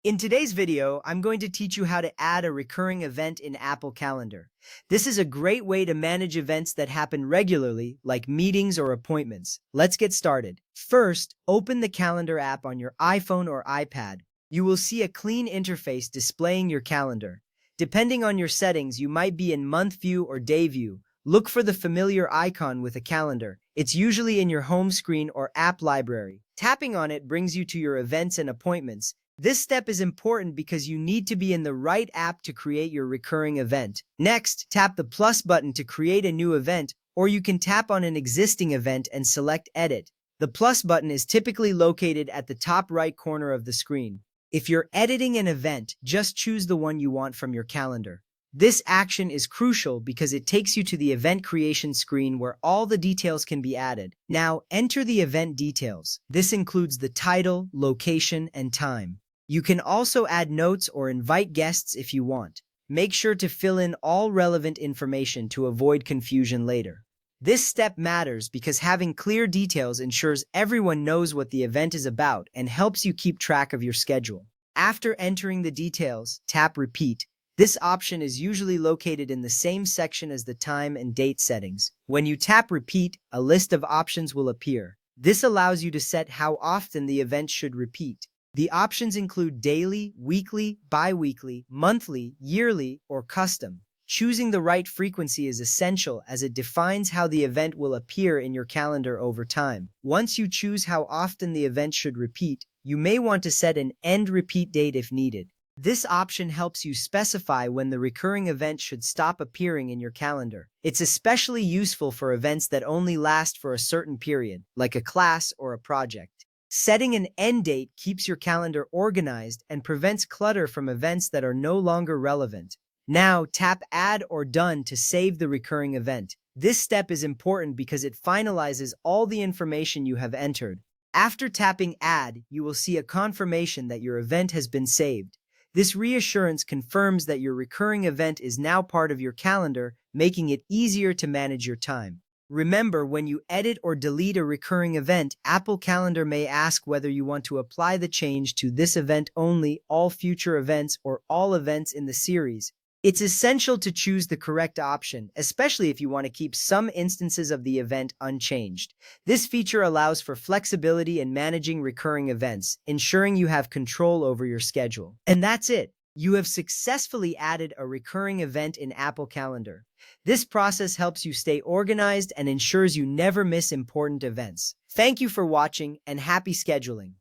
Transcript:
In today's video, I'm going to teach you how to add a recurring event in Apple Calendar. This is a great way to manage events that happen regularly, like meetings or appointments. Let's get started. First, open the Calendar app on your iPhone or iPad. You will see a clean interface displaying your calendar. Depending on your settings, you might be in month view or day view. Look for the familiar icon with a calendar. It's usually in your home screen or app library. Tapping on it brings you to your events and appointments. This step is important because you need to be in the right app to create your recurring event. Next, tap the plus button to create a new event, or you can tap on an existing event and select Edit. The plus button is typically located at the top right corner of the screen. If you're editing an event, just choose the one you want from your calendar. This action is crucial because it takes you to the event creation screen where all the details can be added. Now, enter the event details. This includes the title, location, and time. You can also add notes or invite guests if you want. Make sure to fill in all relevant information to avoid confusion later. This step matters because having clear details ensures everyone knows what the event is about and helps you keep track of your schedule. After entering the details, tap Repeat. This option is usually located in the same section as the time and date settings. When you tap Repeat, a list of options will appear. This allows you to set how often the event should repeat. The options include daily, weekly, bi-weekly, monthly, yearly, or custom. Choosing the right frequency is essential as it defines how the event will appear in your calendar over time. Once you choose how often the event should repeat, you may want to set an end repeat date if needed. This option helps you specify when the recurring event should stop appearing in your calendar. It's especially useful for events that only last for a certain period, like a class or a project. Setting an end date keeps your calendar organized and prevents clutter from events that are no longer relevant. Now, tap Add or Done to save the recurring event. This step is important because it finalizes all the information you have entered. After tapping Add, you will see a confirmation that your event has been saved. This reassurance confirms that your recurring event is now part of your calendar, making it easier to manage your time. Remember, when you edit or delete a recurring event, Apple Calendar may ask whether you want to apply the change to this event only, all future events, or all events in the series. It's essential to choose the correct option, especially if you want to keep some instances of the event unchanged. This feature allows for flexibility in managing recurring events, ensuring you have control over your schedule. And that's it. You have successfully added a recurring event in Apple Calendar. This process helps you stay organized and ensures you never miss important events. Thank you for watching and happy scheduling.